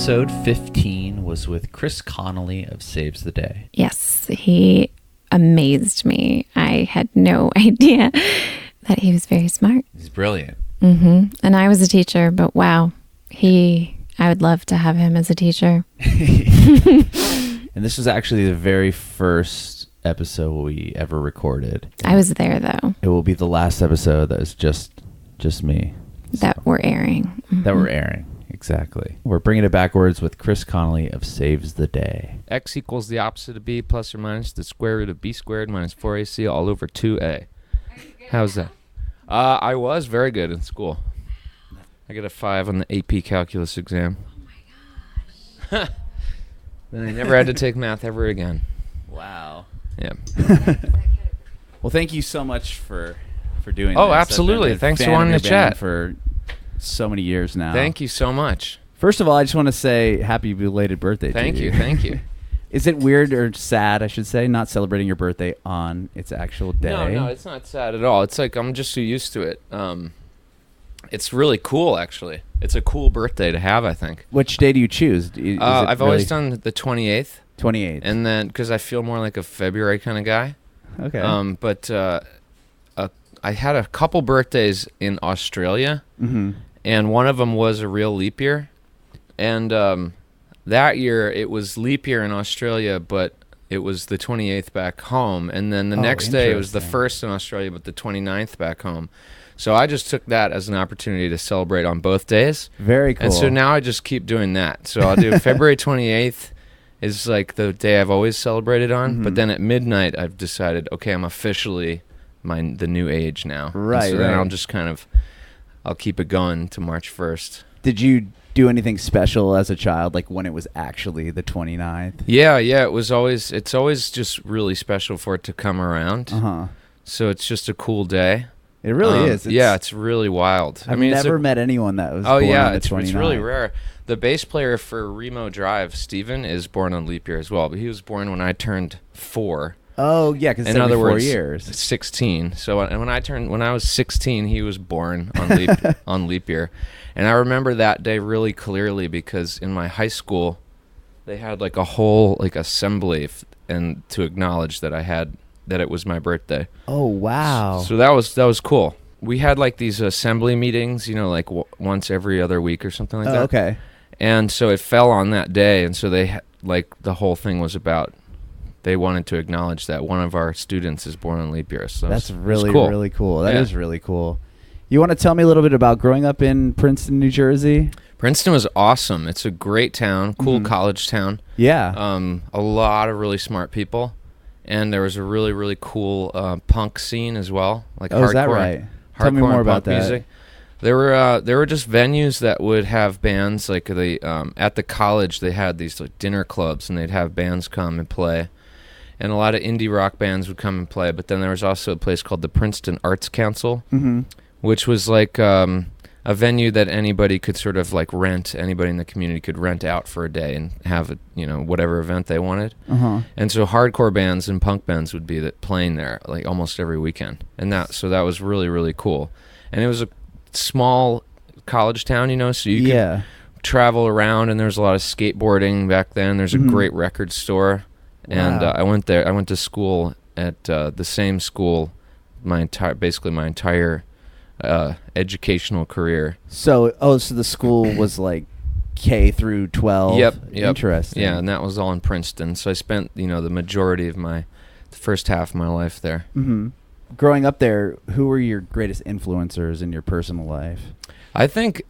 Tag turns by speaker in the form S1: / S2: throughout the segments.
S1: Episode 15 was with Chris Conley of Saves the Day.
S2: Yes, he amazed me. I had no idea that he was very smart.
S1: He's brilliant.
S2: Mm-hmm. And I was a teacher, but wow, I would love to have him as a teacher.
S1: And this was actually the very first episode we ever recorded.
S2: I was there, though.
S1: It will be the last episode that is just me.
S2: That we're airing. Mm-hmm.
S1: That we're airing. Exactly. We're bringing it backwards with Chris Conley of Saves the Day.
S3: X equals the opposite of B plus or minus the square root of B squared minus 4AC all over 2A. How's that? I was very good in school. I got a 5 on the AP calculus exam.
S2: Oh my gosh.
S3: Then I never had to take math ever again.
S1: Wow.
S3: Yeah.
S1: Well, thank you so much for doing this.
S3: Oh, absolutely.
S1: I've been a
S3: Thanks for
S1: fan of
S3: wanting
S1: your
S3: to
S1: band
S3: chat.
S1: for so many years now.
S3: Thank you so much.
S1: First of all, I just want to say happy belated birthday to you.
S3: Thank you.
S1: Is it weird or sad, I should say, not celebrating your birthday on its actual day?
S3: No, it's not sad at all. It's like I'm just so used to it. It's really cool, actually. It's a cool birthday to have, I think.
S1: Which day do you choose?
S3: I've always done the 28th.
S1: 28th.
S3: And then, because I feel more like a February kind of guy.
S1: Okay.
S3: But I had a couple birthdays in Australia, and one of them was a real leap year. And that year, it was leap year in Australia, but it was the 28th back home. And then the next day, it was the 1st in Australia, but the 29th back home. So I just took that as an opportunity to celebrate on both days.
S1: Very cool.
S3: And so now I just keep doing that. So I'll do February 28th is like the day I've always celebrated on. But then at midnight, I've decided, okay, I'm officially the new age now.
S1: Right,
S3: and so then I'll just I'll keep it going to March 1st.
S1: Did you do anything special as a child, like when it was actually the 29th?
S3: Yeah, it's always just really special for it to come around. So it's just a cool day.
S1: It really is.
S3: It's really wild.
S1: I've never met anyone that was born on the 29th.
S3: It's really rare. The bass player for Remo Drive, Steven, is born on leap year as well, but he was born when I turned 4.
S1: Oh, yeah, because
S3: in other words,
S1: 4 years.
S3: 16. So when I was 16, he was born on leap year. And I remember that day really clearly because in my high school, they had like a whole assembly and to acknowledge that that it was my birthday.
S1: Oh, wow.
S3: So that was cool. We had like these assembly meetings, like once every other week or something like that.
S1: Okay. And
S3: so it fell on that day, and so they the whole thing was about they wanted to acknowledge that one of our students is born on leap year. So
S1: that's really
S3: cool.
S1: Really cool. That is really cool. You want to tell me a little bit about growing up in Princeton, New Jersey?
S3: Princeton was awesome. It's a great town, cool college town.
S1: Yeah.
S3: A lot of really smart people. And there was a really, really cool punk scene as well, like hardcore.
S1: Is that right? Tell me more about that.
S3: Music. There were just venues that would have bands like at the college they had these like dinner clubs and they'd have bands come and play, and a lot of indie rock bands would come and play. But then there was also a place called the Princeton Arts Council, which was like a venue that anybody could sort of like rent. Anybody in the community could rent out for a day and have whatever event they wanted. And so hardcore bands and punk bands would be playing there like almost every weekend. And that was really, really cool. And it was a small college town, so you could travel around, and there was a lot of skateboarding back then. There's a great record store. Wow. And I went there. I went to school at the same school basically my entire educational career.
S1: So the school was like K through 12.
S3: Yep.
S1: Interesting.
S3: Yeah, and that was all in Princeton. So I spent the majority of the first half of my life there.
S1: Growing up there, who were your greatest influencers in your personal life?
S3: I think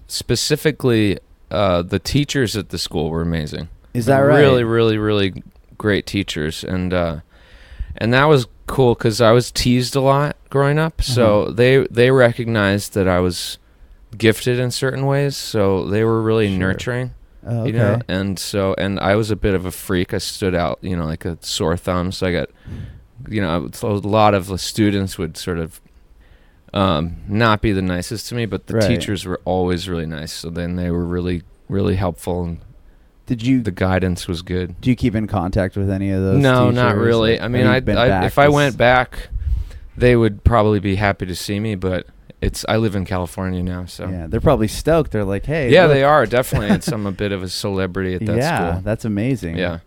S3: specifically the teachers at the school were amazing.
S1: Is that right?
S3: Really, really, really great teachers, and that was cool because I was teased a lot growing up. So they recognized that I was gifted in certain ways. So they were really nurturing.
S1: Oh, okay.
S3: And I was a bit of a freak. I stood out, like a sore thumb. So I got, a lot of the students would sort of not be the nicest to me, but the teachers were always really nice. So then they were really, really helpful, and the guidance was good.
S1: Do you keep in contact with any of those?
S3: No,
S1: teachers?
S3: not really. I mean, if I went back, they would probably be happy to see me, but I live in California now, so
S1: Yeah, they're probably stoked. They're like, hey.
S3: yeah,
S1: look.
S3: they are definitely. I'm a bit of a celebrity at that
S1: Yeah,
S3: school.
S1: that's amazing.
S3: Yeah.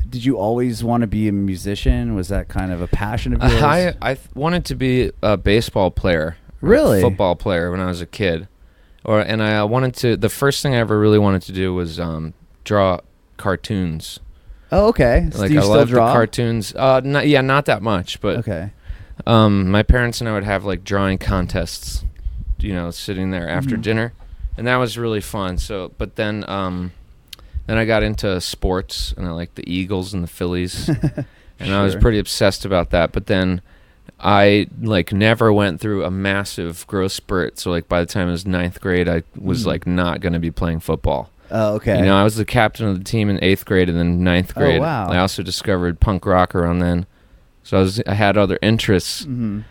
S1: Did you always want to be a musician? Was that kind of a passion of yours?
S3: I wanted to be a baseball player,
S1: Really?
S3: a football player when I was a kid, and I wanted to. The first thing I ever really wanted to do was draw cartoons.
S1: Oh, okay. So
S3: Like
S1: do you
S3: I
S1: still
S3: love
S1: draw?
S3: the cartoons. Not that much, but
S1: Okay.
S3: my parents and I would have like drawing contests, sitting there after dinner, and that was really fun. So, but then I got into sports, and I liked the Eagles and the Phillies, and I was
S1: Sure.
S3: pretty obsessed about that. But then I never went through a massive growth spurt. So by the time I was 9th grade, I was not going to be playing football.
S1: Oh, okay.
S3: I was the captain of the team in 8th grade, and then 9th grade.
S1: Oh, wow.
S3: I also discovered punk rock around then. So I had other interests, and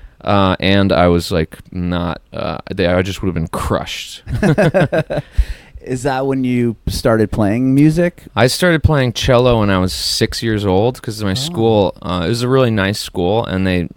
S3: I was not. I just would have been crushed.
S1: Is that when you started playing music?
S3: I started playing cello when I was 6 years old because my school. It was a really nice school, and they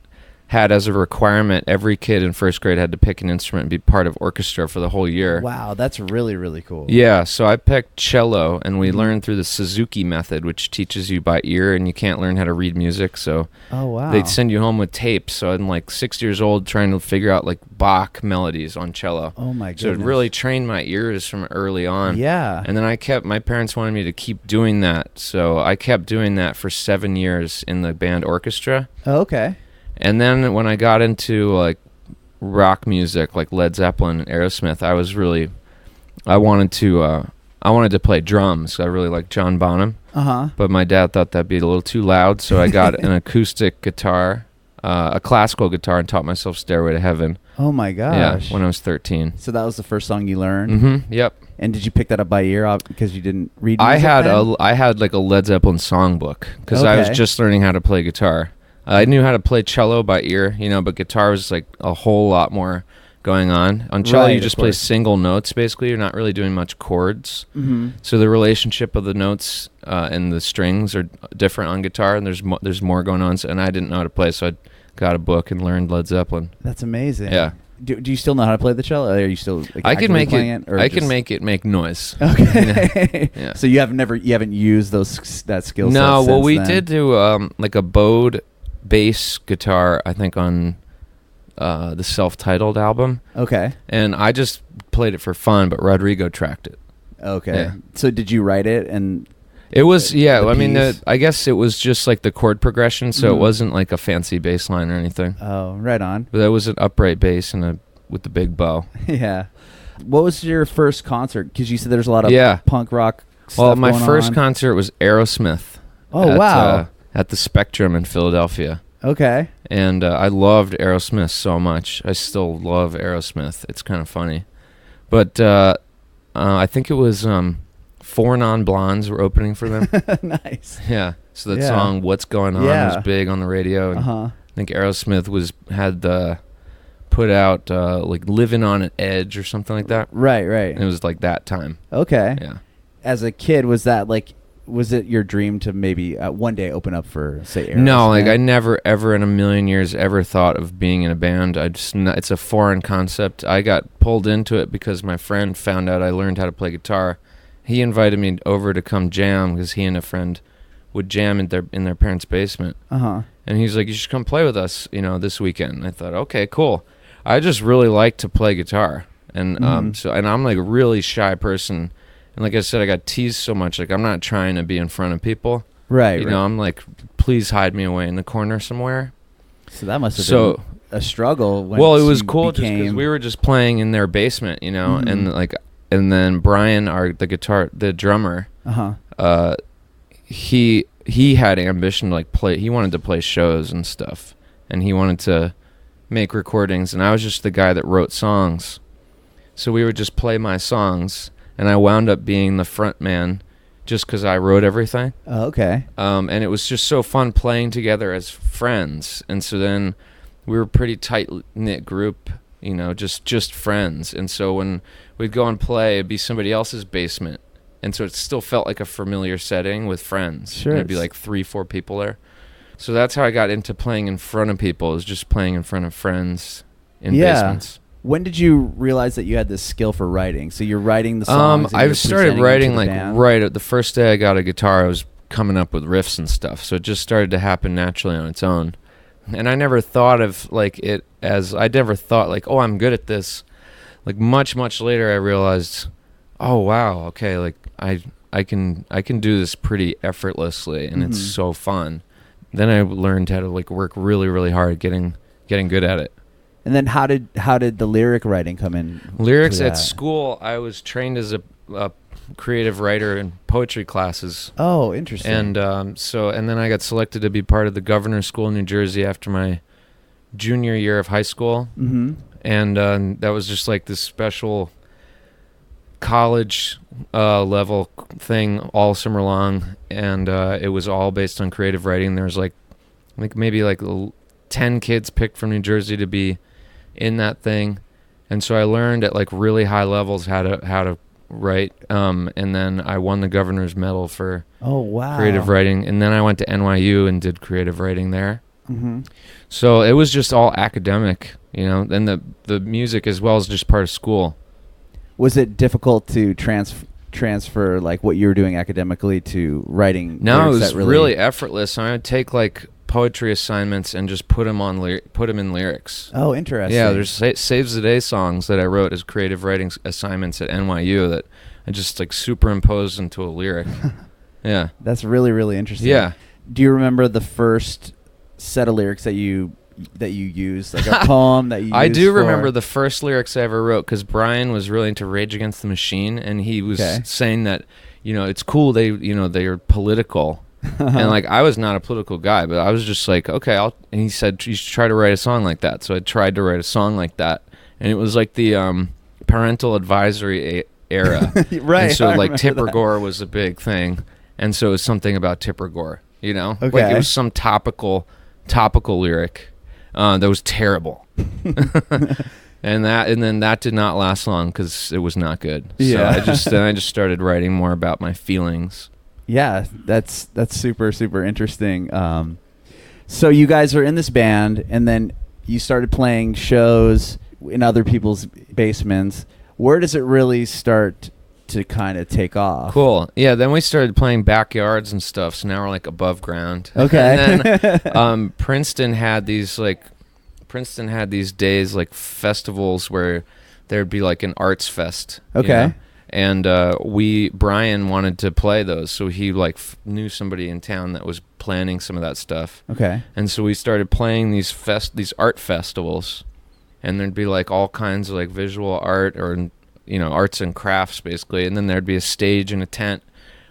S3: had as a requirement every kid in 1st grade had to pick an instrument and be part of orchestra for the whole year.
S1: Wow, that's really, really cool.
S3: Yeah, so I picked cello, and we learned through the Suzuki method, which teaches you by ear, and you can't learn how to read music. So
S1: Oh, wow.
S3: they'd send you home with tapes. So I'm 6 years old trying to figure out Bach melodies on cello.
S1: Oh, my goodness.
S3: So it really trained my ears from early on.
S1: Yeah.
S3: And then my parents wanted me to keep doing that. So I kept doing that for 7 years in the band orchestra.
S1: Oh, okay.
S3: And then when I got into rock music, like Led Zeppelin and Aerosmith, I wanted to play drums. I really liked John Bonham.
S1: Uh-huh.
S3: But my dad thought that'd be a little too loud, so I got an acoustic guitar, a classical guitar, and taught myself Stairway to Heaven.
S1: Oh, my gosh.
S3: Yeah, when I was 13.
S1: So that was the first song you learned?
S3: Mm-hmm. Yep.
S1: And did you pick that up by ear because you didn't read music
S3: I had
S1: then?
S3: a Led Zeppelin songbook because I was
S1: Okay.
S3: just learning how to play guitar. I knew how to play cello by ear, but guitar was a whole lot more going on. On cello,
S1: Right,
S3: you
S1: of
S3: just play
S1: course.
S3: single notes, basically. You're not really doing much chords.
S1: Mm-hmm.
S3: So the relationship of the notes and the strings are different on guitar, and there's more going on. And I didn't know how to play, so I got a book and learned Led Zeppelin.
S1: That's amazing.
S3: Yeah.
S1: Do you still know how to play the cello? Are you still
S3: I can
S1: actively
S3: make
S1: playing
S3: it.
S1: or
S3: I
S1: just-
S3: can make it make noise.
S1: Okay.
S3: Yeah.
S1: So you haven't used that skill set.
S3: No, well,
S1: since
S3: we
S1: then?
S3: did do a bowed bass guitar, I think, on the Selftitled album,
S1: Okay.
S3: and I just played it for fun, but Rodrigo tracked it.
S1: Okay.
S3: Yeah.
S1: So did you write it and?
S3: It was, yeah.
S1: the
S3: I mean,
S1: piece?
S3: I guess it was just the chord progression, so it wasn't a fancy bass line or anything.
S1: Oh, right on.
S3: But that was an upright bass and with the big bow.
S1: Yeah. What was your first concert? Because you said there's a lot of punk rock stuff
S3: Well, my
S1: going
S3: first
S1: on.
S3: concert was Aerosmith.
S1: Oh, wow.
S3: At the Spectrum in Philadelphia.
S1: Okay.
S3: And I loved Aerosmith so much. I still love Aerosmith. It's kind of funny. But I think it was 4 Non-Blondes were opening for them.
S1: Nice.
S3: Yeah. So that
S1: Yeah.
S3: song "What's Going On" was big on the radio. And
S1: Uh-huh.
S3: I think Aerosmith had put out "Living on an Edge" or something like that.
S1: Right, right.
S3: And it was that time.
S1: Okay.
S3: Yeah.
S1: As a kid, was it your dream to maybe one day open up for, say, Aerosmith?
S3: No, I never ever in a million years ever thought of being in a band. It's a foreign concept. I got pulled into it because my friend found out I learned how to play guitar. He invited me over to come jam because he and a friend would jam in their parents' basement.
S1: Uh-huh.
S3: And he's like, "You should come play with us, this weekend." And I thought, okay, cool. I just really like to play guitar, and and I'm a really shy person. And like I said, I got teased so much. I'm not trying to be in front of people.
S1: Right.
S3: You know, I'm please hide me away in the corner somewhere.
S1: So that must have been a struggle. When
S3: Well, it was
S1: you
S3: cool just because we were just playing in their basement, and then Brian, the drummer, he had ambition to play. He wanted to play shows and stuff, and he wanted to make recordings, and I was just the guy that wrote songs. So we would just play my songs, and I wound up being the front man just because I wrote everything.
S1: Oh, okay.
S3: And it was just so fun playing together as friends. And so then we were a pretty tight-knit group, just friends. And so when we'd go and play, it'd be somebody else's basement. And so it still felt like a familiar setting with friends.
S1: Sure.
S3: And it'd be 3-4 people there. So that's how I got into playing in front of people, is just playing in front of friends in basements.
S4: When did you realize that you had this skill for writing? So you're writing the songs.
S3: I started writing like
S4: band?
S3: right at the first day I got a guitar. I was coming up with riffs and stuff, so it just started to happen naturally on its own. And I never thought of like it as I never thought like, oh, I'm good at this. Like much later, I realized, oh wow, okay, like I can do this pretty effortlessly, and it's so fun. Then I learned how to like work really hard at getting good at it.
S4: And then how did the lyric writing come in?
S3: Lyrics at school, I was trained as a creative writer in poetry classes.
S4: Oh, interesting.
S3: And and then I got selected to be part of the governor's school in New Jersey after my junior year of high school. Mm-hmm. And that was just like this special college level thing all summer long, and it was all based on creative writing. There was like maybe 10 kids picked from New Jersey to be in that thing, and so I learned at like really high levels how to write, and then I won the governor's medal for creative writing, and then I went to NYU and did creative writing there. Mm-hmm. So it was just all academic, and the music as well as just part of school.
S4: Was it difficult to transfer like what you were doing academically to writing?
S3: No, it was really effortless. I would take like poetry assignments and just put them in lyrics.
S4: Oh, interesting.
S3: Yeah, there's Saves the Day songs that I wrote as creative writing assignments at NYU that I just like superimposed into a lyric. Yeah.
S4: That's really interesting.
S3: Yeah.
S4: Do you remember the first set of lyrics that you used, like a poem that you used?
S3: I do remember the first lyrics I ever wrote, because Brian was really into Rage Against the Machine, and he was saying that, it's cool they're political. And like I was not a political guy, but I was just like, okay, and he said you should try to write a song like that. So I tried to write a song like that, and it was like the parental advisory era.
S4: Right.
S3: And so like Tipper Gore was a big thing, and so it was something about Tipper Gore,
S4: Okay.
S3: Like it was some topical lyric that was terrible. and then that did not last long because it was not good.
S4: Yeah.
S3: So I just started writing more about my feelings.
S4: Yeah, that's super interesting. So you guys are in this band, and then you started playing shows in other people's basements. Where does it really start to kind of take off?
S3: Cool. Yeah, then we started playing backyards and stuff, so now we're like above ground.
S4: Okay.
S3: And then Princeton had these days, like festivals where there'd be like an arts fest.
S4: Okay.
S3: And Brian wanted to play those, so he like knew somebody in town that was planning some of that stuff.
S4: Okay.
S3: And so we started playing these art festivals, and there'd be like all kinds of like visual art or arts and crafts basically, and then there'd be a stage and a tent,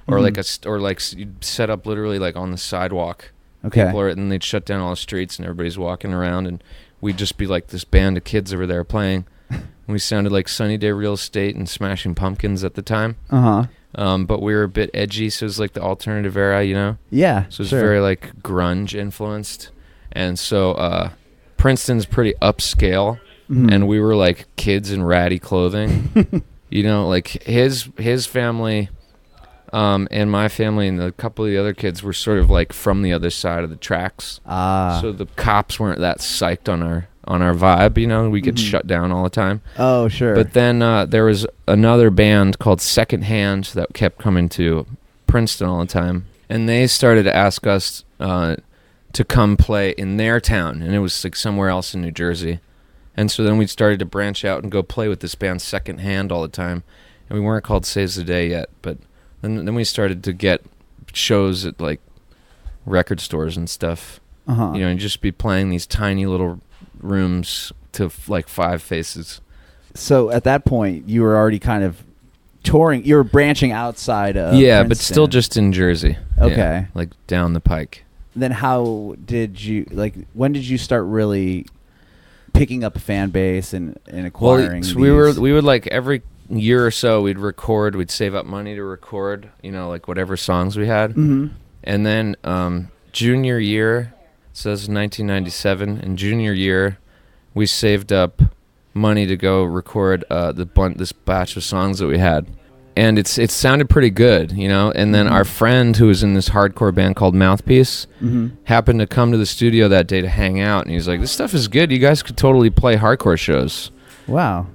S3: or you'd set up literally like on the sidewalk.
S4: Okay.
S3: And they'd shut down all the streets, and everybody's walking around, and we'd just be like this band of kids over there playing. We sounded like Sunny Day Real Estate and Smashing Pumpkins at the time. But we were a bit edgy, so it was like the alternative era,
S4: Yeah.
S3: So it was very like grunge influenced. And so Princeton's pretty upscale, and we were like kids in ratty clothing. Like his family and my family and a couple of the other kids were sort of like from the other side of the tracks. So the cops weren't that psyched on our vibe, we get shut down all the time.
S4: Oh, sure.
S3: But then there was another band called Secondhand that kept coming to Princeton all the time, and they started to ask us to come play in their town, and it was like somewhere else in New Jersey. And so then we started to branch out and go play with this band Secondhand all the time, and we weren't called Saves the Day yet, but then we started to get shows at like record stores and stuff. And just be playing these tiny little rooms to like 5 faces.
S4: So at that point, you were already kind of touring. You were branching outside of
S3: Princeton. But still just in Jersey.
S4: Okay.
S3: Yeah, like down the pike.
S4: Then when did you start really picking up a fan base and acquiring
S3: so we would like every year or so we'd save up money to record, like whatever songs we had. And then junior year, so this is 1997, in junior year we saved up money to go record this batch of songs that we had, and it sounded pretty good, and then our friend who was in this hardcore band called Mouthpiece happened to come to the studio that day to hang out, and he was like, this stuff is good, you guys could totally play hardcore shows.
S4: Wow.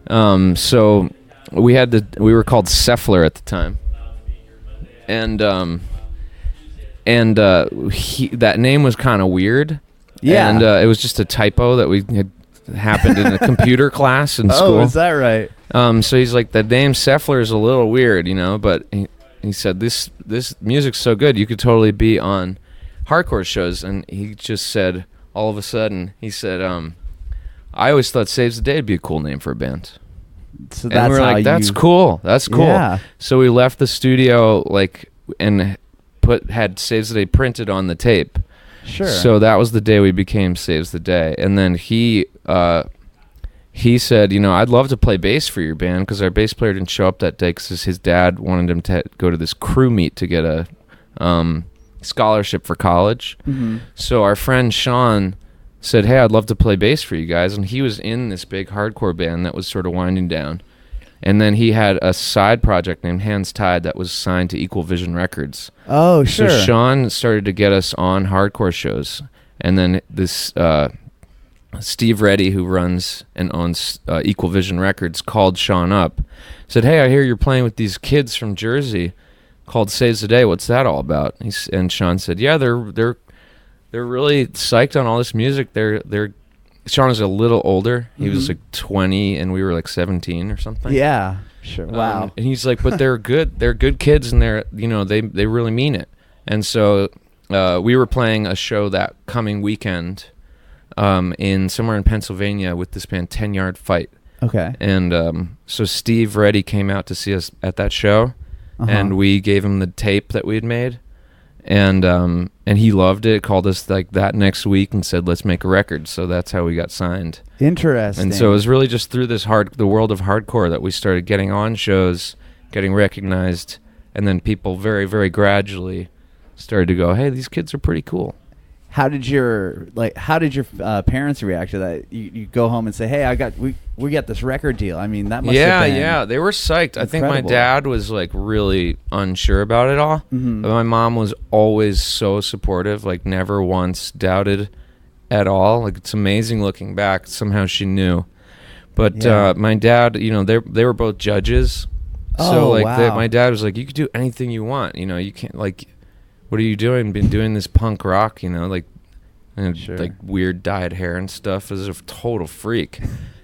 S3: So we were called Sefler at the time, and that name was kind of weird.
S4: Yeah.
S3: And it was just a typo that we had happened in a computer class in school.
S4: Oh, is that right?
S3: So he's like, the name Sefler is a little weird, but he said, this music's so good, you could totally be on hardcore shows. And he just said, all of a sudden, he said, I always thought Saves the Day would be a cool name for a band.
S4: So
S3: And we're like, that's cool. That's cool.
S4: Yeah.
S3: So we left the studio and had Saves the Day printed on the tape.
S4: Sure.
S3: So that was the day we became Saves the Day. And then he said, I'd love to play bass for your band, because our bass player didn't show up that day because his dad wanted him to go to this crew meet to get a scholarship for college.
S4: Mm-hmm.
S3: So our friend Sean said, hey, I'd love to play bass for you guys. And he was in this big hardcore band that was sort of winding down. And then he had a side project named Hands Tied that was signed to Equal Vision Records.
S4: Oh, sure.
S3: So Sean started to get us on hardcore shows. And then this Steve Reddy, who runs and owns Equal Vision Records, called Sean up. Said, hey, I hear you're playing with these kids from Jersey called Saves the Day. What's that all about? And Sean said, yeah, they're really psyched on all this music. Sean is a little older. He was like 20 and we were like 17 or something.
S4: Yeah, sure. Wow.
S3: And he's like, but they're good. They're good kids, and they really mean it. And so we were playing a show that coming weekend in somewhere in Pennsylvania with this band 10 Yard Fight.
S4: Okay.
S3: And so Steve Reddy came out to see us at that show, and we gave him the tape that we had made. And he loved it, called us like that next week and said, let's make a record. So that's how we got signed.
S4: Interesting.
S3: And so it was really just through the world of hardcore that we started getting on shows, getting recognized, and then people very, very gradually started to go, hey, these kids are pretty cool.
S4: How did your parents react to that? You go home and say, hey, we got this record deal. I mean, that must have been
S3: they were psyched.
S4: incredible.
S3: I think my dad was like really unsure about it all.
S4: Mm-hmm.
S3: But my mom was always so supportive, like never once doubted at all. Like, it's amazing looking back. Somehow she knew. But my dad, they were both judges. So
S4: wow.
S3: my dad was like, you could do anything you want. You can't, like, what are you doing? Been doing this punk rock, like weird dyed hair and stuff. As a total freak.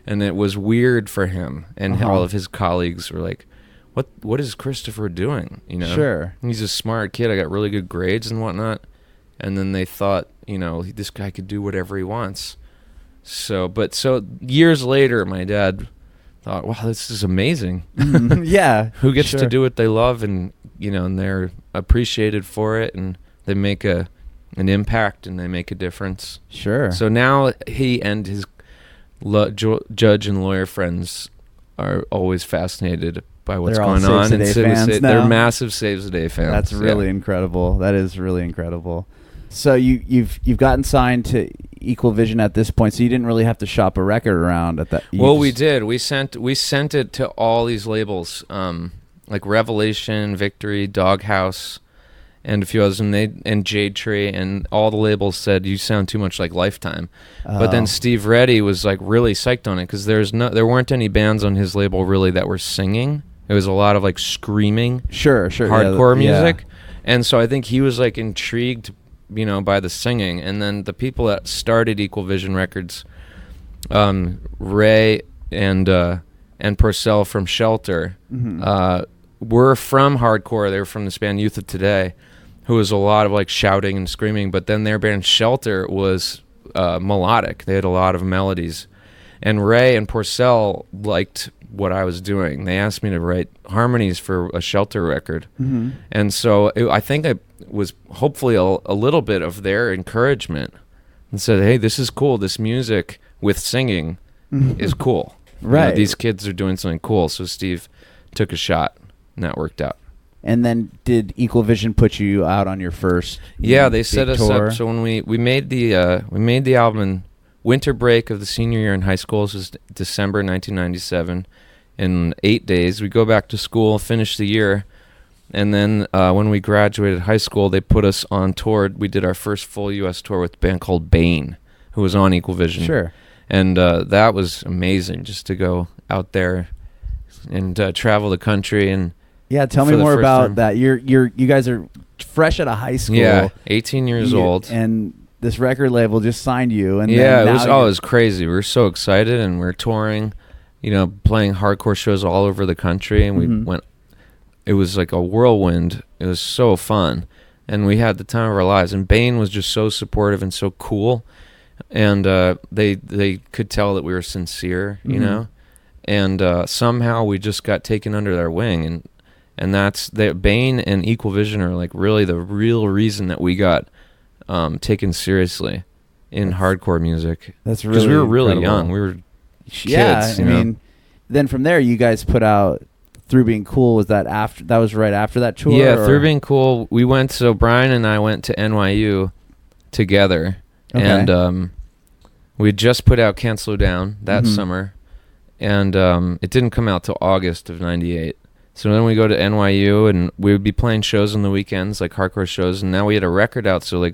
S3: And it was weird for him. And all of his colleagues were like, what is Christopher doing?
S4: Sure.
S3: He's a smart kid. I got really good grades and whatnot. And then they thought, this guy could do whatever he wants. So years later, my dad thought, wow, this is amazing.
S4: Yeah.
S3: Who gets to do what they love, and and they're appreciated for it, and they make an impact, and they make a difference.
S4: Sure.
S3: So now he and his judge and lawyer friends are always fascinated by what's going on.
S4: And
S3: they're massive Saves the Day fans.
S4: That's really incredible. That is really incredible. So you've gotten signed to Equal Vision at this point, so you didn't really have to shop a record around at that.
S3: We did. We sent it to all these labels, like Revelation, Victory, Doghouse, and a few others, and Jade Tree, and all the labels said, you sound too much like Lifetime. But then Steve Reddy was like really psyched on it, because there weren't any bands on his label really that were singing. It was a lot of like screaming, hardcore music, and so I think he was like intrigued, by the singing. And then the people that started Equal Vision Records, Ray and Purcell from Shelter, were from hardcore. They were from this band Youth of Today, who was a lot of like shouting and screaming. But then their band Shelter was melodic. They had a lot of melodies. And Ray and Purcell liked what I was doing. They asked me to write harmonies for a Shelter record. And so I think I was hopefully a little bit of their encouragement, and said, hey, this is cool. This music with singing is cool.
S4: Right.
S3: These kids are doing something cool. So Steve took a shot, and that worked out.
S4: And then did Equal Vision put you out on your first
S3: they set us
S4: tour?
S3: up. So when we made the album in winter break of the senior year in high school, this was December 1997, in 8 days we go back to school, finish the year, and then when we graduated high school, they put us on tour. We did our first full U.S. tour with a band called Bane, who was on Equal Vision.
S4: Sure.
S3: And that was amazing, just to go out there and travel the country. And
S4: yeah, tell me more about that. You guys are fresh out of high school.
S3: Yeah, 18 years old.
S4: And this record label just signed you. And
S3: yeah,
S4: then
S3: it was crazy. We were so excited, and we were touring, playing hardcore shows all over the country. And we went, it was like a whirlwind. It was so fun. And we had the time of our lives. And Bane was just so supportive and so cool. And they could tell that we were sincere, and somehow we just got taken under their wing, and that's Bane and Equal Vision are like really the real reason that we got taken seriously hardcore music.
S4: That's really
S3: because we were really
S4: incredible.
S3: young. We were kids.
S4: Yeah, I mean, then from there you guys put out Through Being Cool. Was that after? That was right after that tour.
S3: Yeah, Through Being Cool. We went. So Brian and I went to NYU together.
S4: Okay.
S3: And we had just put out Can't Slow Down that summer, and it didn't come out till August of '98. So then we go to NYU, and we would be playing shows on the weekends, like hardcore shows, and now we had a record out, so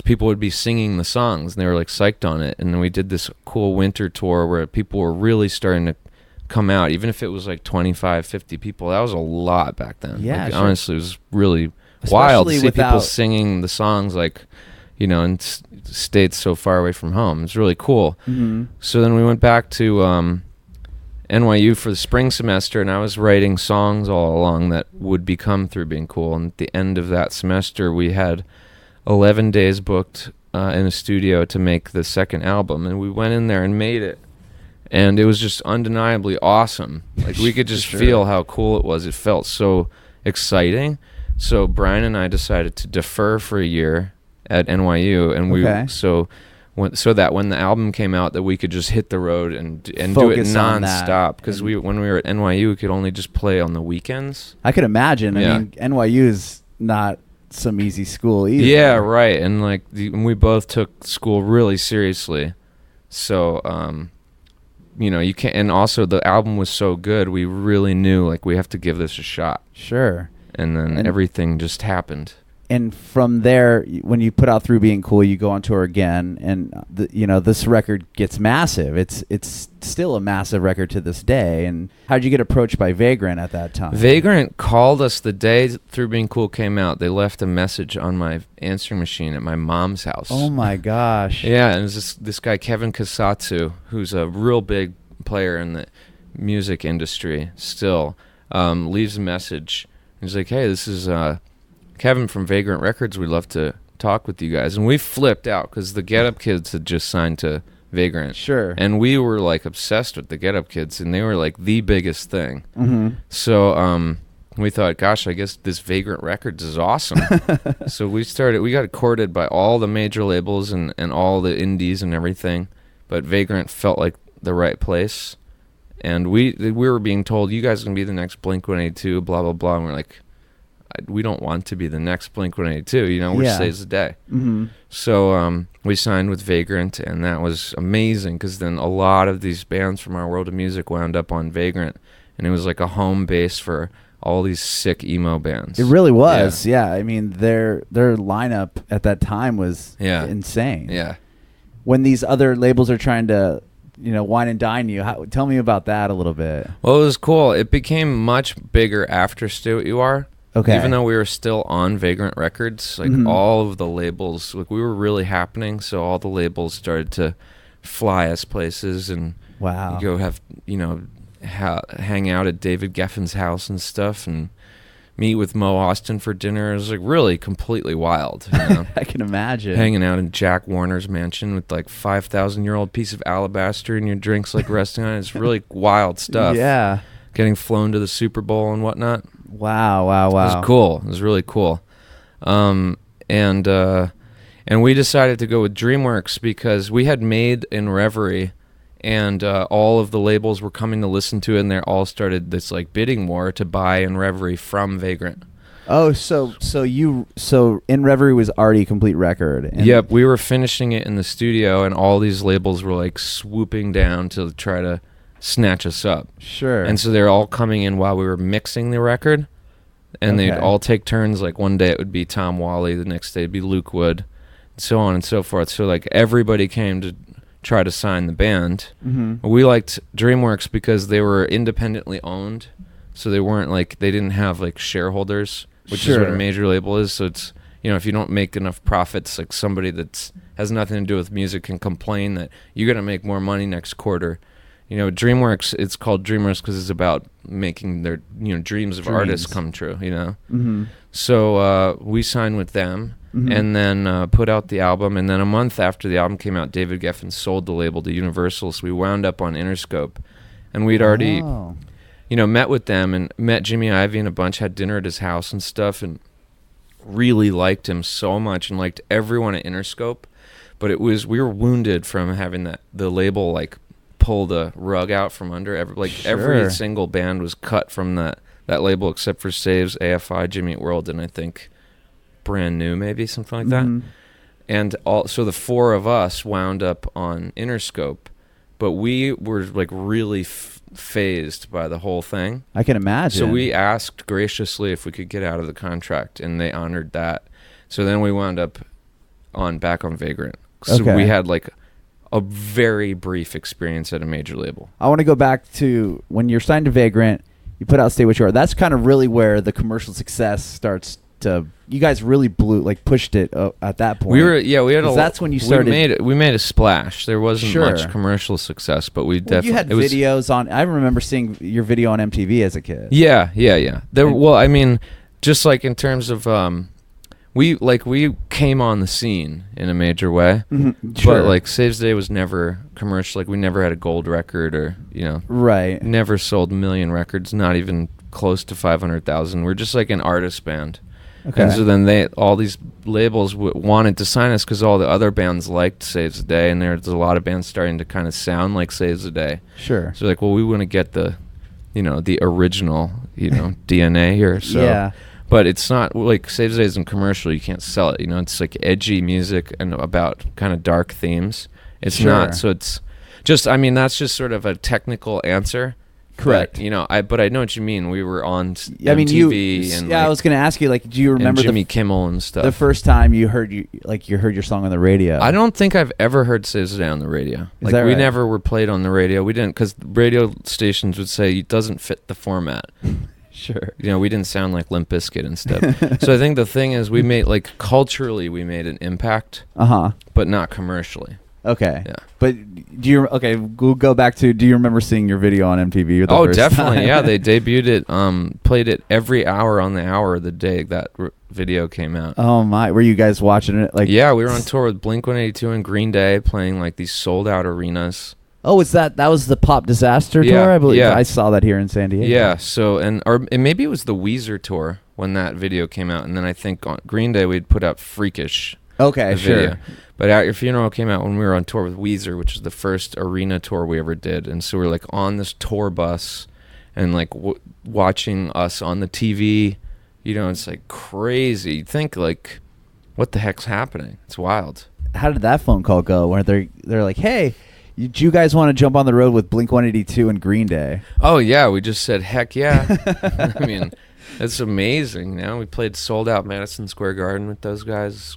S3: people would be singing the songs, and they were like psyched on it. And then we did this cool winter tour where people were really starting to come out, even if it was like 25, 50 people. That was a lot back then.
S4: Yeah, sure.
S3: Honestly, it was really wild to see people
S4: without
S3: singing the songs, in states so far away from home. It's really cool. So then we went back to NYU for the spring semester, and I was writing songs all along that would become Through Being Cool. And at the end of that semester, we had 11 days booked in a studio to make the second album, and we went in there and made it. And it was just undeniably awesome. Like, we could just feel how cool it was. It felt so exciting. So Brian and I decided to defer for a year at NYU, and so that when the album came out, that we could just hit the road and do it nonstop. Because when we were at NYU, we could only just play on the weekends.
S4: I could imagine.
S3: Yeah.
S4: I mean, NYU is not some easy school either.
S3: Yeah, right. And we both took school really seriously. So you can't. And also, the album was so good, we really knew we have to give this a shot.
S4: Sure.
S3: And then everything just happened.
S4: And from there, when you put out Through Being Cool, you go on tour again, and this record gets massive. It's still a massive record to this day. And how did you get approached by Vagrant at that time?
S3: Vagrant called us the day Through Being Cool came out. They left a message on my answering machine at my mom's house.
S4: Oh my gosh!
S3: Yeah, and it was this guy Kevin Kasatsu, who's a real big player in the music industry. Still, leaves a message. He's like, "Hey, this is Kevin from Vagrant Records. We'd love to talk with you guys." And we flipped out because the Get Up Kids had just signed to Vagrant.
S4: Sure.
S3: And we were obsessed with the Get Up Kids, and they were the biggest thing. So we thought, gosh, I guess this Vagrant Records is awesome. So we got courted by all the major labels and all the indies and everything, but Vagrant felt like the right place. And we were being told, you guys are going to be the next Blink-182, blah, blah, blah. And we're like, we don't want to be the next Blink-182, we're saves the day. So we signed with Vagrant, and that was amazing, because then a lot of these bands from our world of music wound up on Vagrant, and it was like a home base for all these sick emo bands.
S4: It really was. Yeah. I mean, their lineup at that time was insane.
S3: Yeah.
S4: When these other labels are trying to wine and dine you, tell me about that a little bit.
S3: Well, it was cool. It became much bigger after Stay What You Are.
S4: Okay.
S3: Even though we were still on Vagrant Records, all of the labels, we were really happening, so all the labels started to fly us places, and go have, hang out at David Geffen's house and stuff, and meet with Mo Austin for dinner. It was really completely wild.
S4: I can imagine.
S3: Hanging out in Jack Warner's mansion with 5,000-year-old piece of alabaster and your drinks resting on it. It's really wild stuff.
S4: Yeah.
S3: Getting flown to the Super Bowl and whatnot.
S4: Wow.
S3: It was cool. It was really cool. And we decided to go with Dreamworks because we had made in Reverie, and all of the labels were coming to listen to it, and they all started this bidding war to buy in Reverie from Vagrant.
S4: Oh, so In Reverie was already a complete record.
S3: Yep, we were finishing it in the studio, and all these labels were swooping down to try to snatch us up.
S4: Sure.
S3: And so they're all coming in while we were mixing the record, and they'd all take turns. One day it would be Tom Wally, the next day it'd be Luke Wood, so on and so forth. So everybody came to try to sign the band.
S4: Mm-hmm.
S3: We liked Dreamworks because they were independently owned, so they weren't like, they didn't have like shareholders, which is what a major label is. So it's, you know, if you don't make enough profits, like somebody that's has nothing to do with music can complain that you're gonna make more money next quarter. You know, Dreamworks, it's called Dreamworks because it's about making their, you know, dreams of artists come true, you know.
S4: Mm-hmm.
S3: So we signed with them.
S4: Mm-hmm.
S3: And then put out the album, and then a month after the album came out, David Geffen sold the label to Universal, so we wound up on Interscope, and we'd already, you know, met with them and met Jimmy Iovine a bunch, had dinner at his house and stuff, and really liked him so much and liked everyone at Interscope, but it was, we were wounded from having the label like pull the rug out from under every single band was cut from that label except for Saves, AFI, Jimmy Eat World, and I think Brand New, maybe something like that. And so the four of us wound up on Interscope, but we were like really phased by the whole thing.
S4: I can imagine.
S3: So we asked graciously if we could get out of the contract, and they honored that. So then we wound up back on Vagrant. So we had like a very brief experience at a major label.
S4: I want to go back to when you're signed to Vagrant, you put out Stay What You Are. That's kind of really where the commercial success starts to, you guys really pushed it at that point.
S3: We had
S4: that's when you started.
S3: We made a splash. There wasn't much commercial success, but we definitely.
S4: You had videos on. I remember seeing your video on MTV as a kid.
S3: Yeah. Well, I mean, just like in terms of, we came on the scene in a major way,
S4: Sure.
S3: But like Saves the Day was never commercial. Like we never had a gold record, or
S4: right.
S3: Never sold 1 million records, not even close to 500,000. We're just like an artist band.
S4: Okay.
S3: And so then all these labels wanted to sign us because all the other bands liked Saves the Day, and there's a lot of bands starting to kind of sound like Saves the Day.
S4: Sure.
S3: So like, well, we want to get the original, DNA here. So,
S4: yeah.
S3: But it's not like Saves the Day isn't commercial. You can't sell it. It's like edgy music and about kind of dark themes. It's not. So it's just, I mean, that's just sort of a technical answer.
S4: Correct.
S3: But I know what you mean. We were on MTV.
S4: I mean, I was going to ask you, like, do you remember
S3: Jimmy Kimmel and stuff?
S4: The first time you heard your song on the radio?
S3: I don't think I've ever heard Saves the Day on the radio.
S4: Is that
S3: we
S4: right?
S3: never were played on the radio. We didn't, because radio stations would say it doesn't fit the format.
S4: Sure.
S3: We didn't sound like Limp Bizkit and stuff. So I think the thing is, we made, like, culturally, we made an impact, but not commercially.
S4: Okay.
S3: Yeah.
S4: But we'll go back to, do you remember seeing your video on MTV?
S3: Oh, definitely. Yeah, they debuted it, played it every hour on the hour of the day that video came out.
S4: Oh my, were you guys watching it? Like,
S3: yeah, we were on tour with Blink-182 and Green Day, playing like these sold out arenas.
S4: Oh, that was the Pop Disaster tour? I believe. Yeah. I saw that here in San Diego.
S3: Yeah, so, and maybe it was the Weezer tour when that video came out, and then I think on Green Day we'd put out Freakish.
S4: Okay, sure.
S3: Video. But At Your Funeral came out when we were on tour with Weezer, which is the first arena tour we ever did. And so we're like on this tour bus and like watching us on the TV. It's like crazy. You think like, what the heck's happening? It's wild.
S4: How did that phone call go? Where they're like, hey, do you guys want to jump on the road with Blink-182 and Green Day?
S3: Oh, yeah. We just said, heck yeah. I mean, it's amazing. We played sold out Madison Square Garden with those guys.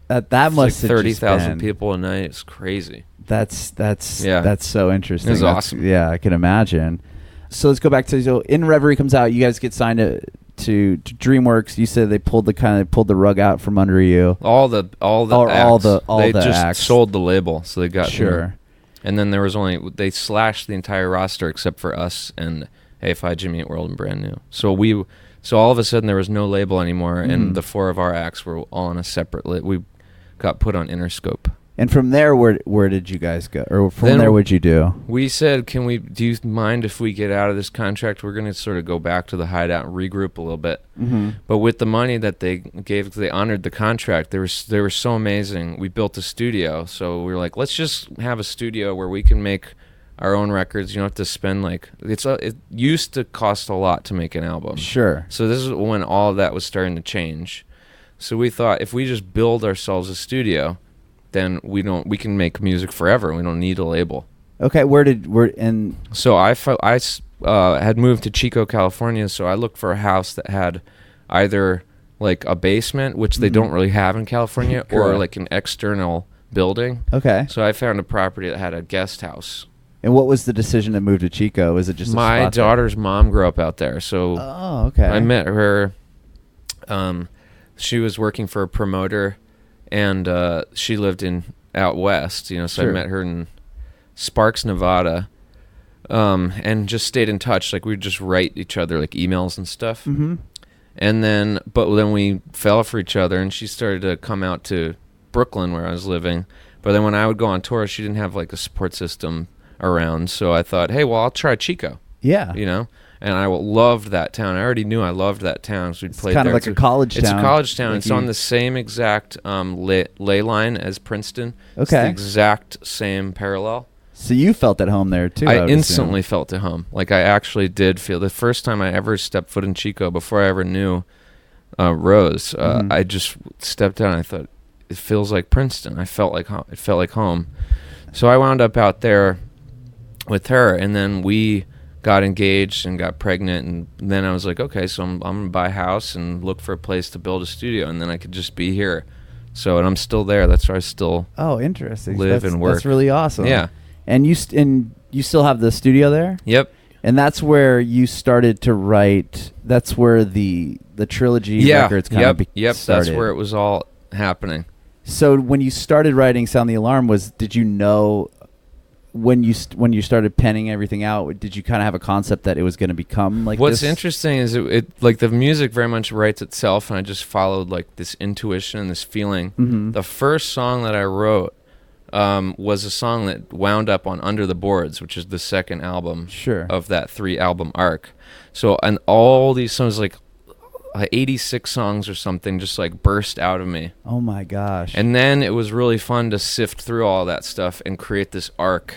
S4: That must
S3: like
S4: have
S3: 30,000 people a night. It's crazy.
S4: That's so interesting.
S3: It's awesome.
S4: Yeah, I can imagine. So let's go back to, in Reverie comes out. You guys get signed to Dreamworks. You said they pulled the rug out from under you.
S3: All the
S4: acts.
S3: They just sold the label, so they got
S4: sure.
S3: And then there was they slashed the entire roster except for us and AFI, Jimmy Eat World, and Brand New. So all of a sudden there was no label anymore, and the four of our acts were all on a separate we got put on Interscope.
S4: And from there, where did you guys go? Or from there, what'd you do?
S3: We said, do you mind if we get out of this contract? We're going to sort of go back to the hideout and regroup a little bit. Mm-hmm. But with the money that they gave, because they honored the contract, they were so amazing. We built a studio. So we were like, let's just have a studio where we can make our own records. You don't have to spend it used to cost a lot to make an album.
S4: Sure.
S3: So this is when all of that was starting to change. So we thought if we just build ourselves a studio, then we can make music forever. We don't need a label.
S4: Okay,
S3: So I had moved to Chico, California, so I looked for a house that had either like a basement, which they don't really have in California, or like an external building.
S4: Okay.
S3: So I found a property that had a guest house.
S4: And what was the decision to move to Chico? Was it just
S3: my
S4: a spot
S3: daughter's mom grew up out there, so
S4: Oh, okay.
S3: I met her. She was working for a promoter, and she lived out west. So
S4: Sure.
S3: I met her in Sparks, Nevada, and just stayed in touch. Like we'd just write each other like emails and stuff.
S4: Mm-hmm.
S3: And then, but then we fell for each other, and she started to come out to Brooklyn where I was living. But then when I would go on tour, she didn't have like a support system around. So I thought, hey, well, I'll try Chico.
S4: Yeah.
S3: And I loved that town. I already knew I loved that town. So we'd
S4: It's
S3: played
S4: kind of
S3: there.
S4: like a college town.
S3: It's a college town.
S4: Like
S3: It's on the same exact ley line as Princeton. It's
S4: Okay.
S3: the exact same parallel.
S4: So you felt at home there, too, I
S3: I
S4: would
S3: instantly
S4: assume.
S3: felt at home. Like I actually did feel. The first time I ever stepped foot in Chico, before I ever knew Rose,
S4: Mhm.
S3: I just stepped out and I thought, it feels like Princeton. I felt like home. It felt like home. So I wound up out there with her, and then we got engaged and got pregnant, and then I was like, okay, so I'm gonna buy a house and look for a place to build a studio, and then I could just be here. So, and I'm still there. That's where I still
S4: Oh, interesting.
S3: live
S4: That's-
S3: and work.
S4: That's really awesome.
S3: Yeah.
S4: And you still have the studio there?
S3: Yep.
S4: And that's where you started to write. That's where the trilogy records kind of
S3: Yep.
S4: started.
S3: That's where it was all happening.
S4: So when you started writing "Sound the Alarm," did you know when you started penning everything out? Did you kind of have a concept that it was going to become like
S3: What's
S4: this?
S3: interesting is it like the music very much writes itself, and I just followed like this intuition, this feeling.
S4: Mhm.
S3: The first song that I wrote was a song that wound up on Under the Boards, which is the second album
S4: Sure.
S3: of that 3-album arc. So, and all these songs, like 86 songs or something, just like burst out of me.
S4: Oh my gosh.
S3: And then it was really fun to sift through all that stuff and create this arc.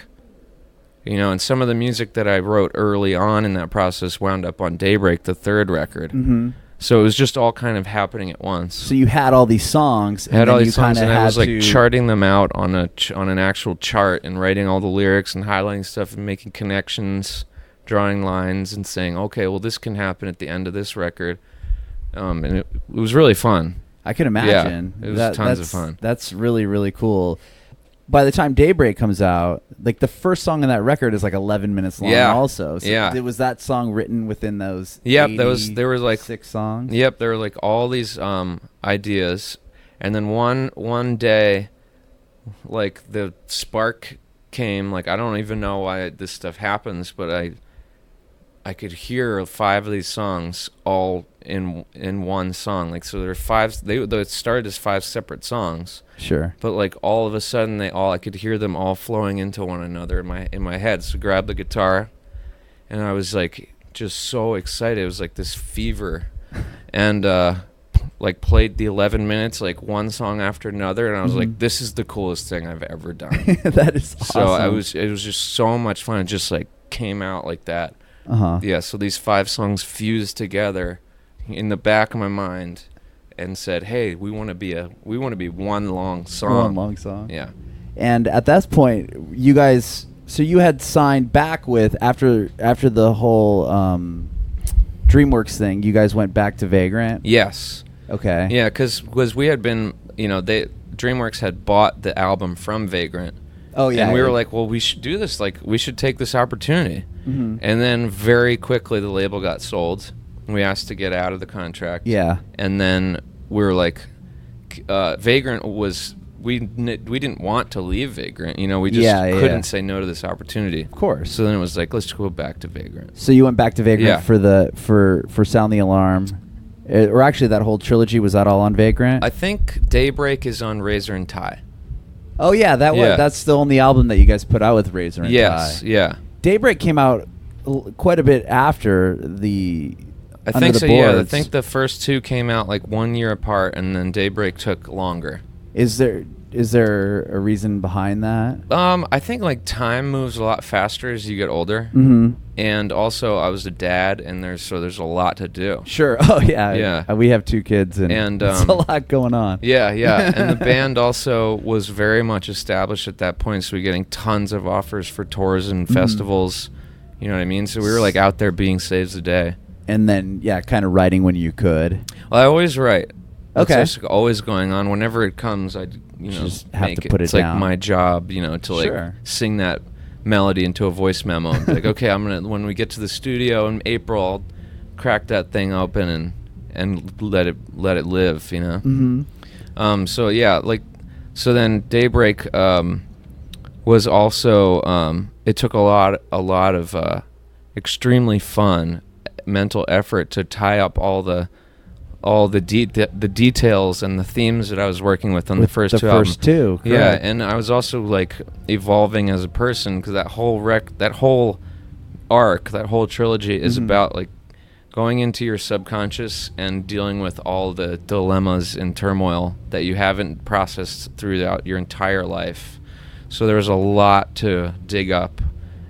S3: And some of the music that I wrote early on in that process wound up on Daybreak, the third record.
S4: Mm-hmm.
S3: So it was just all kind of happening at once.
S4: So you had all these songs.
S3: I had all
S4: then
S3: these
S4: you
S3: songs,
S4: kinda
S3: and I was
S4: had
S3: like
S4: to-
S3: charting them out on an actual chart and writing all the lyrics and highlighting stuff and making connections, drawing lines, and saying, okay, well, this can happen at the end of this record. And it was really fun.
S4: I can imagine.
S3: Yeah, it was tons of
S4: that's-
S3: fun.
S4: That's really, really cool. By the time Daybreak comes out, like the first song on that record is like 11 minutes long.
S3: Yeah.
S4: Also, so
S3: Yeah.
S4: was that song written within those?
S3: Yep, there were like
S4: 6 songs.
S3: Yep, there were like all these ideas, and then one day, like the spark came. Like I don't even know why this stuff happens, but I could hear 5 of these songs all in one song. Like so, there were 5. They started as 5 separate songs.
S4: Sure.
S3: But like all of a sudden, I could hear them all flowing into one another in my head. So I grabbed the guitar, and I was like just so excited. It was like this fever, and like played the 11 minutes, like one song after another, and I was like, this is the coolest thing I've ever done.
S4: That is awesome.
S3: So it was just so much fun. It just like came out like that.
S4: Uh-huh.
S3: Yeah. So these 5 songs fused together in the back of my mind. And said, "Hey, we want to be one long song."
S4: One long song.
S3: Yeah.
S4: And at that point, you guys, so you had signed back with after the whole DreamWorks thing. You guys went back to Vagrant.
S3: Yes.
S4: Okay.
S3: Yeah, because we had been, DreamWorks had bought the album from Vagrant.
S4: Oh yeah.
S3: And we were like, well, we should do this. Like, we should take this opportunity.
S4: Mhm.
S3: And then very quickly, the label got sold. We asked to get out of the contract.
S4: Yeah.
S3: And then we were like, Vagrant was. We didn't want to leave Vagrant. We just couldn't say no to this opportunity.
S4: Of course.
S3: So then it was like, let's go back to Vagrant.
S4: So you went back to Vagrant
S3: Yeah.
S4: for Sound the Alarm, or actually that whole trilogy, was that all on Vagrant?
S3: I think Daybreak is on Razor and Tie.
S4: Oh yeah, that's the only album that you guys put out with Razor and
S3: Yes,
S4: Tie.
S3: yeah.
S4: Daybreak came out quite a bit after the.
S3: I
S4: Under
S3: think
S4: the
S3: so, yeah. I
S4: Boards.
S3: think the first 2 came out like 1 year apart, and then Daybreak took longer.
S4: Is there a reason behind that?
S3: I think like time moves a lot faster as you get older.
S4: Mm-hmm.
S3: And also I was a dad, and there's a lot to do.
S4: Sure. Oh yeah.
S3: Yeah.
S4: We have 2 kids, and there's a lot going on.
S3: Yeah, yeah. And the band also was very much established at that point, so we were getting tons of offers for tours and festivals. You know what I mean? So we were like out there being saves the day.
S4: And then kind of writing when you could.
S3: Well, I always write. That's
S4: Okay.
S3: just always going on. Whenever it comes,
S4: just have
S3: make
S4: to put it
S3: it's
S4: down.
S3: like my job, to like
S4: Sure.
S3: sing that melody into a voice memo and be like, okay, when we get to the studio in April, I'll crack that thing open and let it live,
S4: Mm-hmm.
S3: So then Daybreak was also it took a lot of extremely fun mental effort to tie up all the details and the themes that I was working with on the first two albums.
S4: Correct.
S3: Yeah, and I was also like evolving as a person, because that whole arc, that whole trilogy is about like going into your subconscious and dealing with all the dilemmas and turmoil that you haven't processed throughout your entire life. So there was a lot to dig up,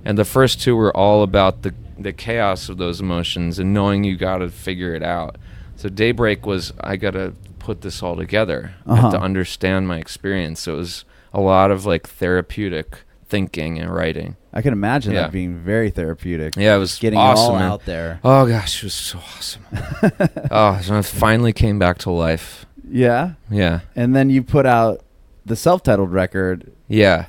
S3: and the first two were all about the chaos of those emotions and knowing you got to figure it out. So Daybreak was, I got to put this all together. I had to understand my experience. So it was a lot of like therapeutic thinking and writing.
S4: I can imagine that being very therapeutic.
S3: Yeah, it was
S4: getting
S3: awesome,
S4: it all
S3: man.
S4: out there.
S3: Oh gosh, it was so awesome. So I finally came back to life.
S4: Yeah.
S3: Yeah.
S4: And then you put out the self-titled record.
S3: Yeah.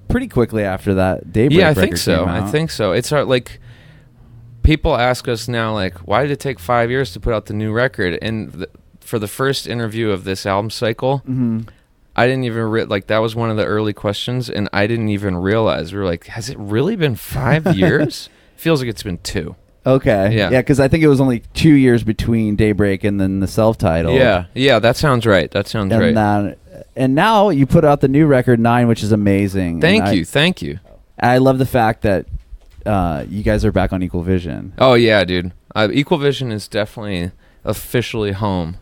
S4: Pretty quickly after that Daybreak
S3: Yeah, I
S4: record
S3: think so.
S4: came out.
S3: I think so. It's like, people ask us now, like, why did it take 5 years to put out the new record? And for the first interview of this album cycle, I didn't even that was one of the early questions, and I didn't even realize. We were like, has it really been 5 years? Feels like it's been 2.
S4: Okay.
S3: Yeah.
S4: Yeah, because I think it was only 2 years between Daybreak and then the self-titled.
S3: Yeah, that sounds right.
S4: And now you put out the new record, Dine, which is amazing.
S3: Thank you.
S4: I love the fact that you guys are back on Equal Vision.
S3: Oh yeah, dude. Equal Vision is definitely officially home.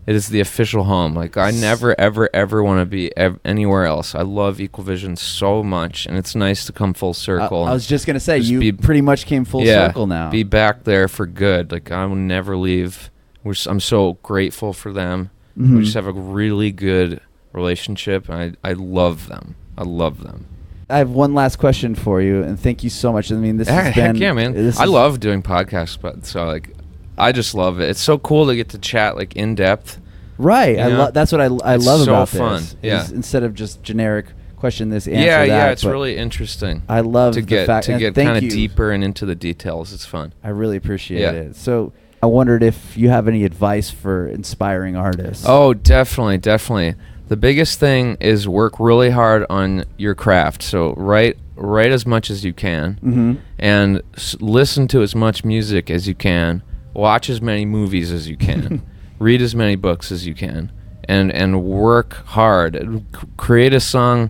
S3: It is the official home. Like, I never, ever, ever want to be anywhere else. I love Equal Vision so much, and it's nice to come full circle.
S4: I was just going to say, you
S3: be,
S4: pretty much came full circle now.
S3: Be back there for good. Like, I will never leave. I'm so grateful for them. We just have a really good relationship, and I love them. I love them.
S4: I have one last question for you, and thank you so much. I mean, this has been...
S3: Heck yeah, man. I love doing podcasts, but so, like, I just love it. It's so cool to get to chat, like, in depth.
S4: Right. That's what I love about this.
S3: Fun. Yeah.
S4: Instead of just generic question this, answer
S3: that.
S4: Yeah,
S3: it's really interesting.
S4: I love
S3: to
S4: the
S3: get
S4: fact...
S3: to get kind of deeper and into the details. It's fun.
S4: I really appreciate it. So I wondered if you have any advice for inspiring artists.
S3: Oh, definitely. The biggest thing is work really hard on your craft. So write as much as you can, and listen to as much music as you can. Watch as many movies as you can. Read as many books as you can, and work hard. Create a song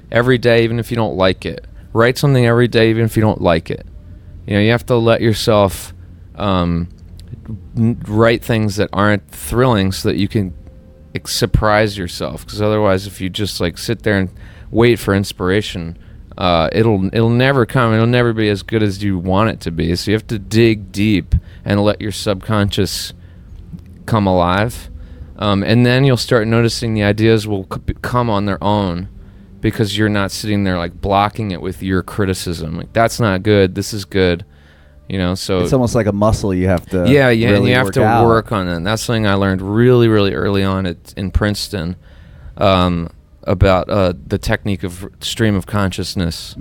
S3: every day, even if you don't like it. Write something every day, even if you don't like it. You have to let yourself write things that aren't thrilling, so that you can surprise yourself. Because otherwise, if you just like sit there and wait for inspiration, it'll never come. It'll never be as good as you want it to be. So you have to dig deep and let your subconscious come alive, and then you'll start noticing the ideas will come on their own, because you're not sitting there like blocking it with your criticism. Like, that's not good, this is good. So
S4: it's almost like a muscle you have to
S3: really and you have to
S4: out.
S3: work on it. And that's something I learned really, really early on in Princeton, about the technique of stream of consciousness.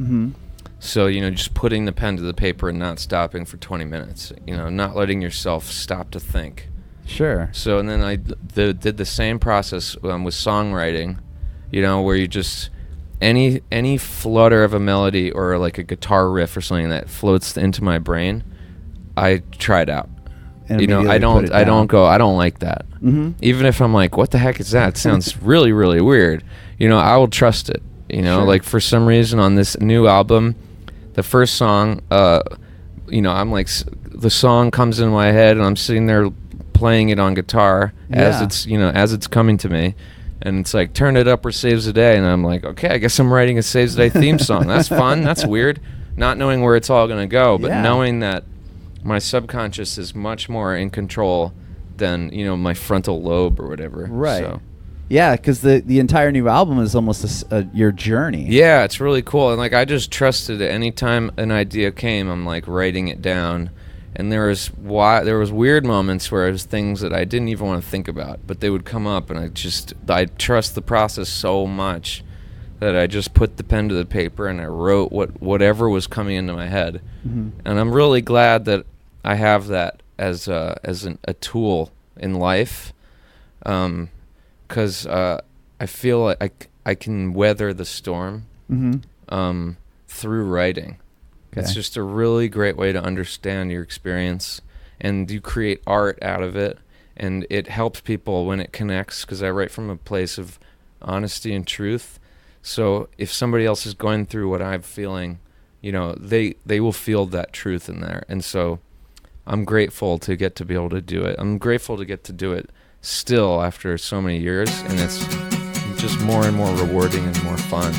S3: So just putting the pen to the paper and not stopping for 20 minutes, not letting yourself stop to think.
S4: Sure.
S3: So, and then I did the same process with songwriting, where you just any flutter of a melody or like a guitar riff or something that floats into my brain, I try it out.
S4: And
S3: I don't like that. Even if I'm like, what the heck is that? It sounds really, really weird. I will trust it.
S4: Sure.
S3: Like, for some reason on this new album, the first song, I'm like, the song comes in my head and I'm sitting there playing it on guitar as it's coming to me, and it's like, turn it up or saves the day, and I'm like, okay, I guess I'm writing a saves the day theme song. That's fun. That's weird, not knowing where it's all gonna go, but knowing that my subconscious is much more in control than my frontal lobe or whatever.
S4: Right.
S3: So.
S4: Yeah, because the entire new album is almost your journey.
S3: Yeah, it's really cool, and like, I just trusted it. Anytime an idea came, I'm like writing it down. And there was weird moments where it was things that I didn't even want to think about, but they would come up, and I trust the process so much that I just put the pen to the paper and I wrote whatever was coming into my head. And I'm really glad that I have that as a tool in life, because I feel like I can weather the storm through writing. Okay. It's just a really great way to understand your experience, and you create art out of it, and it helps people when it connects, because I write from a place of honesty and truth. So if somebody else is going through what I'm feeling, they will feel that truth in there. And so I'm grateful to get to be able to do it. I'm grateful to get to do it still after so many years, and it's just more and more rewarding and more fun.